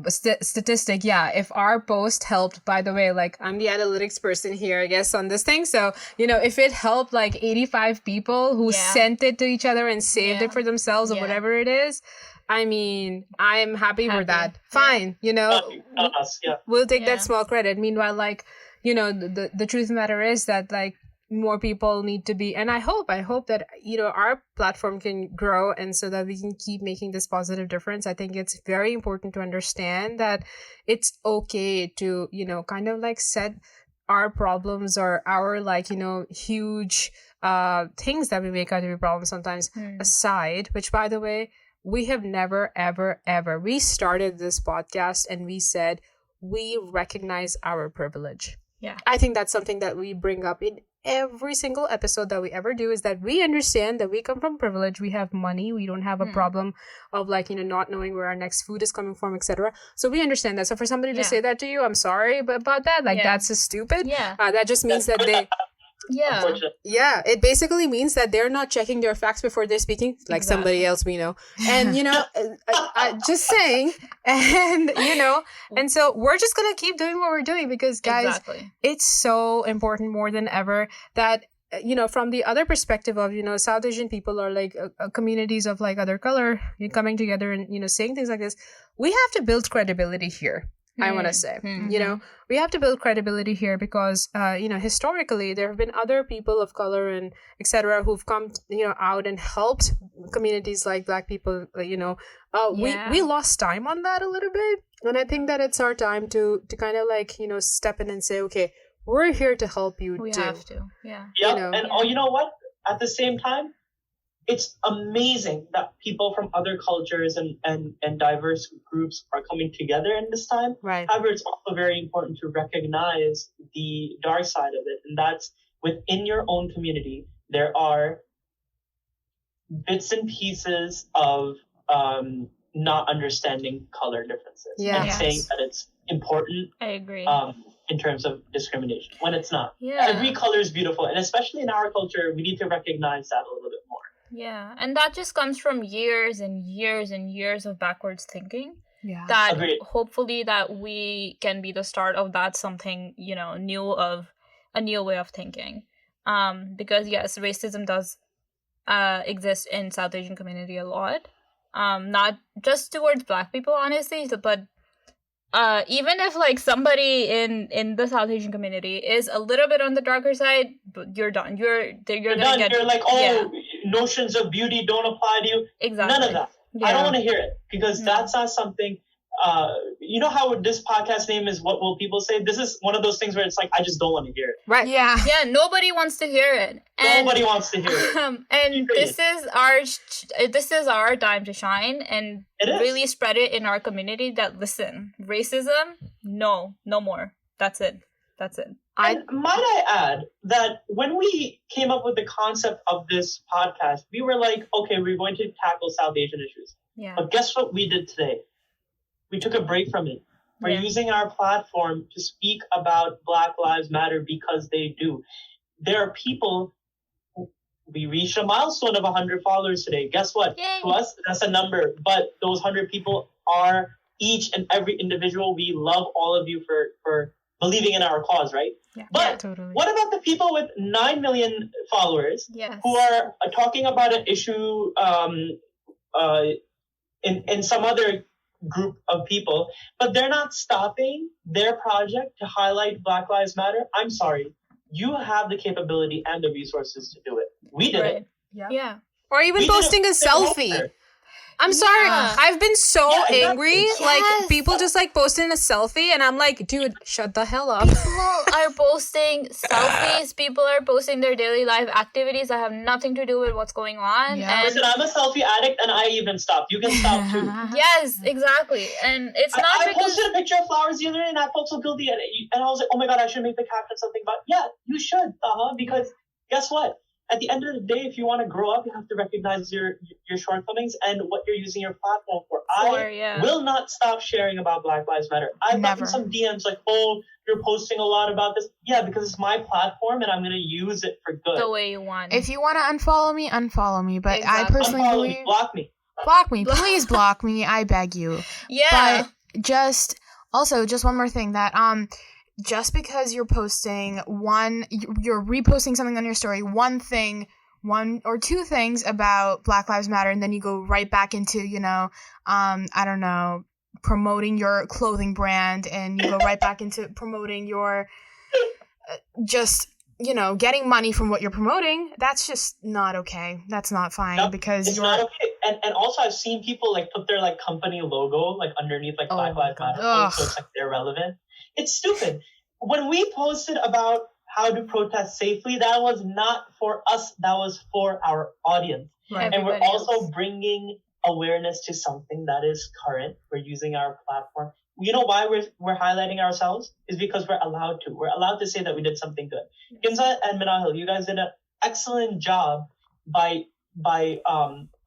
statistic, yeah. If our post helped, by the way, like I'm the analytics person here, I guess, on this thing. So if it helped like 85 people who sent it to each other and saved it for themselves or whatever it is, I mean, I'm happy for that. Fine, we'll take that small credit. Meanwhile, like the truth of the matter is that like more people need to be, and I hope that our platform can grow, and so that we can keep making this positive difference. I think it's very important to understand that it's okay to kind of like set our problems or our like huge things that we make out to be problems sometimes aside, which by the way, we have never ever we started this podcast and we said we recognize our privilege. I think that's something that we bring up in every single episode that we ever do, is that we understand that we come from privilege. We have money. We don't have a problem of like not knowing where our next food is coming from, etc. So we understand that. So for somebody to say that to you, I'm sorry about that. Like that's just stupid. That just means that they it basically means that they're not checking their facts before they're speaking, like somebody else we know. And I just saying, and and so we're just gonna keep doing what we're doing, because guys, it's so important more than ever that from the other perspective of South Asian people are like communities of like other color coming together and saying things like this. We have to build credibility here. I want to say, we have to build credibility here because, historically, there have been other people of color and etc. who've come, out and helped communities like Black people. We lost time on that a little bit, and I think that it's our time to kind of like step in and say, okay, we're here to help you. We have to, and you know what? At the same time, it's amazing that people from other cultures and diverse groups are coming together in this time. Right. However, it's also very important to recognize the dark side of it. And that's within your own community, there are bits and pieces of not understanding color differences. And saying that it's important. I agree. In terms of discrimination, when it's not. Yeah. Every color is beautiful. And especially in our culture, we need to recognize that a little bit more. Yeah, and that just comes from years and years and years of backwards thinking. Yeah. That Agreed. hopefully that we can be the start of that something, new, of a new way of thinking. Because yes, racism does exist in South Asian community a lot. Not just towards Black people, honestly, but even if like somebody in the South Asian community is a little bit on the darker side, you're done. You're done. You're like, notions of beauty don't apply to you. Exactly. None of that. I don't want to hear it, because that's not something. You know how this podcast name is "What Will People Say"? This is one of those things where it's like I just don't want to hear it. Right. Yeah. Yeah. Nobody wants to hear it. And, nobody wants to hear it. And this is our time to shine and really spread it in our community. That listen, racism, no more. That's it. And might I add that when we came up with the concept of this podcast, we were like, okay, we're going to tackle South Asian issues. Yeah. But guess what we did today? We took a break from it. We're using our platform to speak about Black Lives Matter because they do. There are people, we reached a milestone of 100 followers today. Guess what? Yay. To us, that's a number. But those 100 people are each and every individual. We love all of you for believing in our cause, right? Yeah, but totally. What about the people with 9 million followers who are talking about an issue in some other group of people, but they're not stopping their project to highlight Black Lives Matter? I'm sorry. You have the capability and the resources to do it. We did it. Yeah. Or even posting a selfie. I'm sorry. I've been so angry. Yes. Like, people just, like, posting a selfie, and I'm like, dude, shut the hell up. People are posting selfies. People are posting their daily life activities that have nothing to do with what's going on. Yeah. And listen, I'm a selfie addict, and I even stopped. You can stop, too. yes, exactly. And it's not I because... posted a picture of flowers the other day, and I felt so guilty. And I was like, oh, my God, I should make the caption something about... Yeah, you should, because guess what? at the end of the day, if you want to grow up, you have to recognize your shortcomings and what you're using your platform for. I will not stop sharing about Black Lives Matter. I've gotten some DMs like, "Oh, you're posting a lot about this." Yeah, because it's my platform and I'm gonna use it for good. The way you want. If you want to unfollow me. But exactly. I personally believe block me. Block me, please block me. I beg you. Yeah. But just one more thing that just because you're posting you're reposting something on your story, one or two things about Black Lives Matter, and then you go right back into, I don't know, promoting your clothing brand, and you go right back into promoting your getting money from what you're promoting. That's just not okay. That's not fine, because it's not okay. And also I've seen people like put their like company logo like underneath like Black Lives Matter, so it's like they're relevant. It's stupid. When we posted about how to protest safely, that was not for us. That was for our audience. Right. And we're also bringing awareness to something that is current. We're using our platform. You know why we're highlighting ourselves? Is because we're allowed to. We're allowed to say that we did something good. Ginza and Manahil, you guys did an excellent job by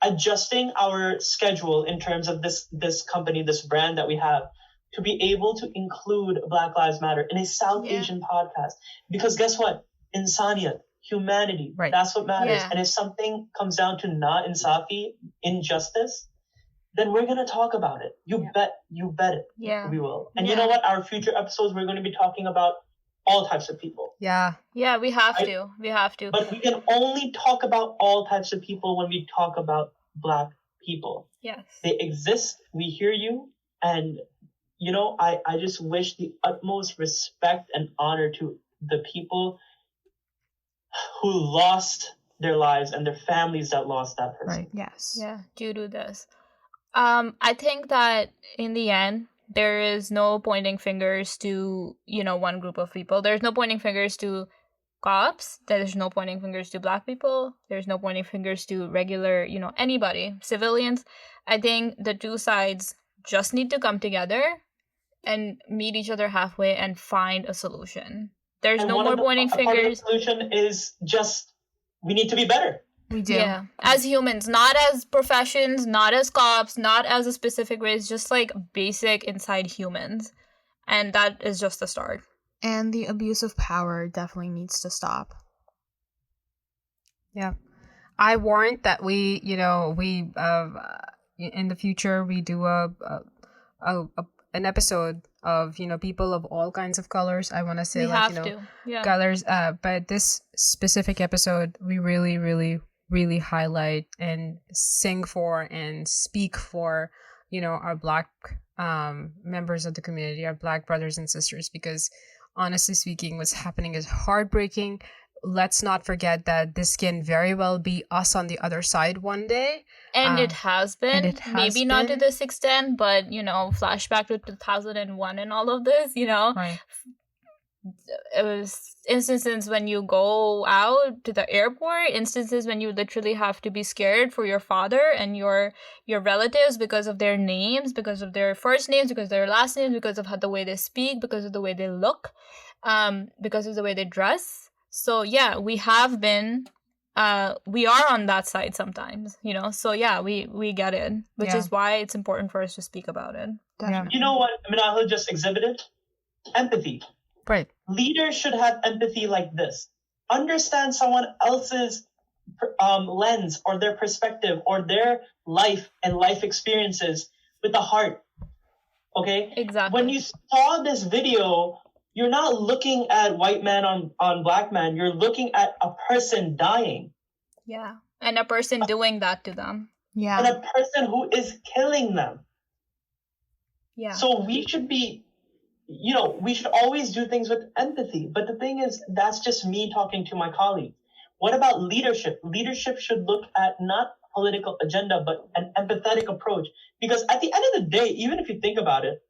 adjusting our schedule in terms of this company, this brand that we have, to be able to include Black Lives Matter in a South Asian podcast. Because guess what? Insaniyat, humanity, that's what matters. Yeah. And if something comes down to na insafi, injustice, then we're going to talk about it. You bet it. Yeah. We will. And you know what? Our future episodes, we're going to be talking about all types of people. Yeah. Yeah, we have to. We have to. But we can only talk about all types of people when we talk about Black people. Yes. They exist. We hear you. And, I just wish the utmost respect and honor to the people who lost their lives and their families that lost that person. Right. Yes. Yeah, due to this. I think that in the end, there is no pointing fingers to, one group of people. There's no pointing fingers to cops. There's no pointing fingers to Black people. There's no pointing fingers to regular, anybody, civilians. I think the two sides just need to come together and meet each other halfway and find a solution. There's no more pointing fingers. The solution is just, we need to be better. We do. Yeah. As humans, not as professions, not as cops, not as a specific race, just like basic inside humans. And that is just the start. And the abuse of power definitely needs to stop. Yeah. I warrant that we in the future we do an episode of people of all kinds of colors. I want to say colors. But this specific episode, we really, really, really highlight and sing for and speak for our Black members of the community, our Black brothers and sisters, because honestly speaking, what's happening is heartbreaking. Let's not forget that this can very well be us on the other side one day. And it has been. Maybe not to this extent, but, flashback to 2001 and all of this, Right. It was instances when you go out to the airport, instances when you literally have to be scared for your father and your relatives because of their names, because of their first names, because of their last names, because of the way they speak, because of the way they look, because of the way they dress. So yeah, we have been, we are on that side sometimes, so yeah, we get it, which is why it's important for us to speak about it. Definitely. You know what Manahil just exhibited? Empathy. Right. Leaders should have empathy like this. Understand someone else's lens or their perspective or their life and life experiences with the heart. Okay? Exactly. When you saw this video, you're not looking at white man on Black man. You're looking at a person dying. Yeah. And a person doing that to them. Yeah. And a person who is killing them. Yeah. So we should be, we should always do things with empathy. But the thing is, that's just me talking to my colleagues. What about leadership? Leadership should look at not political agenda, but an empathetic approach. Because at the end of the day, even if you think about it,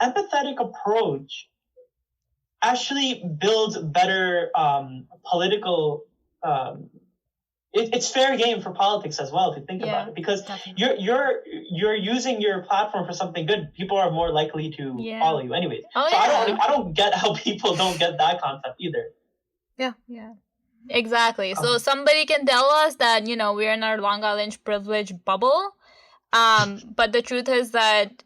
empathetic approach actually builds better political. It's fair game for politics as well, if you think about it, because you're using your platform for something good. People are more likely to follow you, anyways. I don't get how people don't get that concept either. Yeah. Exactly. So somebody can tell us that, we're in our Long Island privilege bubble. But the truth is that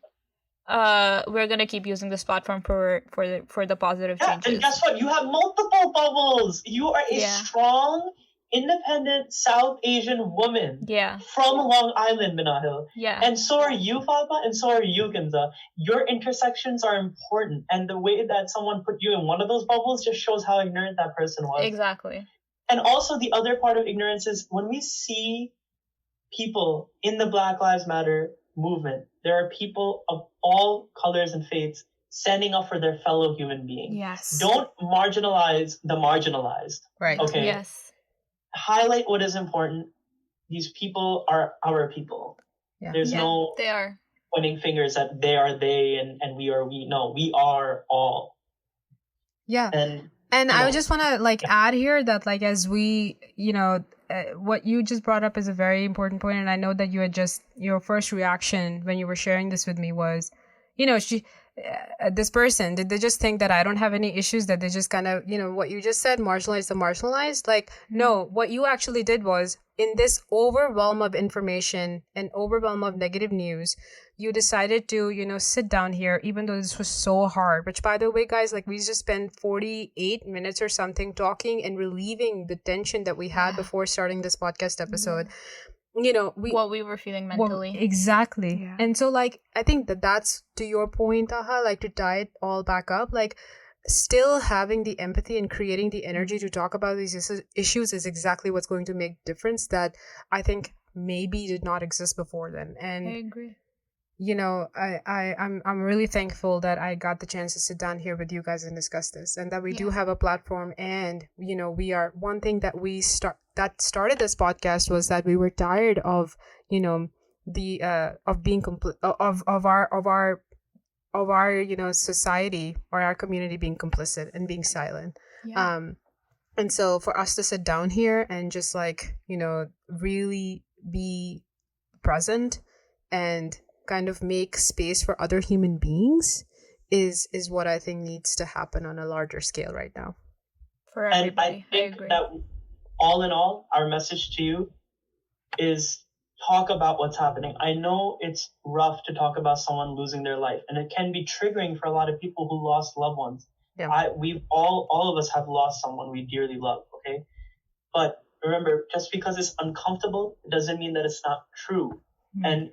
we're gonna keep using this platform for the positive changes. And guess what? You have multiple bubbles. You are a strong, independent South Asian woman from Long Island, Minahil. Yeah. And so are you, Fatma, and so are you, Ginza. Your intersections are important, and the way that someone put you in one of those bubbles just shows how ignorant that person was. Exactly. And also the other part of ignorance is when we see people in the Black Lives Matter movement, there are people of all colors and faiths standing up for their fellow human being. Yes. Don't marginalize the marginalized. Right. Okay. Yes. Highlight what is important. These people are our people. Yeah. There's no they are pointing fingers at they are they and we are we. No, we are all. Yeah. And I just want to add here that as we, what you just brought up is a very important point. And I know that you had your first reaction when you were sharing this with me was, this person, did they just think that I don't have any issues, that they just kind of, what you just said, marginalize the marginalized? No, what you actually did was, in this overwhelm of information and overwhelm of negative news, you decided to, sit down here, even though this was so hard. Which, by the way, guys, we just spent 48 minutes or something talking and relieving the tension that we had before starting this podcast episode. What we were feeling mentally. Exactly. Yeah. And so, I think that's, to your point, Taha, to tie it all back up, still having the empathy and creating the energy to talk about these issues is exactly what's going to make difference that I think maybe did not exist before then. And I agree. I'm really thankful that I got the chance to sit down here with you guys and discuss this, and that we do have a platform. And we are, one thing that that started this podcast was that we were tired of the of being of our society or our community being complicit and being silent. And so for us to sit down here and just really be present and kind of make space for other human beings is what I think needs to happen on a larger scale right now. For everybody. And I think that all in all, our message to you is talk about what's happening. I know it's rough to talk about someone losing their life, and it can be triggering for a lot of people who lost loved ones. Yeah. We've all of us have lost someone we dearly love, okay? But remember, just because it's uncomfortable, it doesn't mean that it's not true. Mm-hmm. And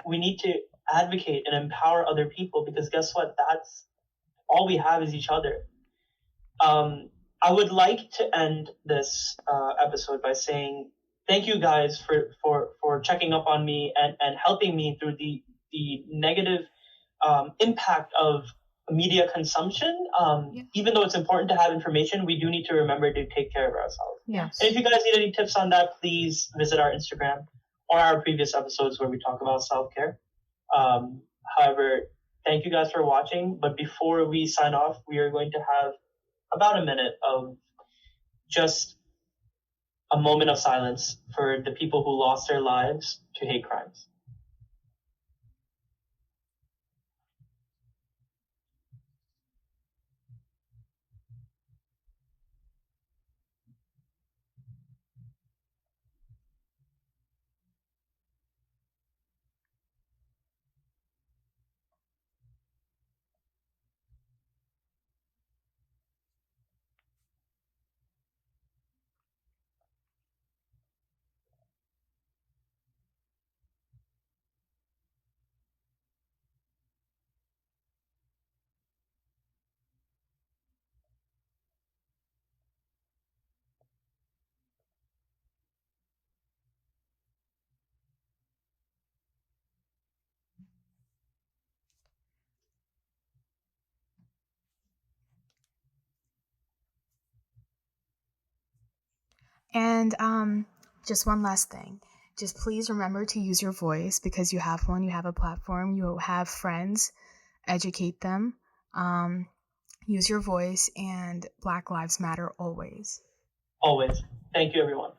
we need to advocate and empower other people, because guess what? That's all we have is each other. I would like to end this episode by saying thank you guys for checking up on me and helping me through the negative impact of media consumption. Even though it's important to have information, we do need to remember to take care of ourselves. Yes. And if you guys need any tips on that, please visit our Instagram or our previous episodes where we talk about self-care. However, thank you guys for watching. But before we sign off, we are going to have about a minute of just a moment of silence for the people who lost their lives to hate crimes. And just one last thing. Just please remember to use your voice, because you have one, you have a platform, you have friends. Educate them. Use your voice, and Black Lives Matter always. Always. Thank you, everyone.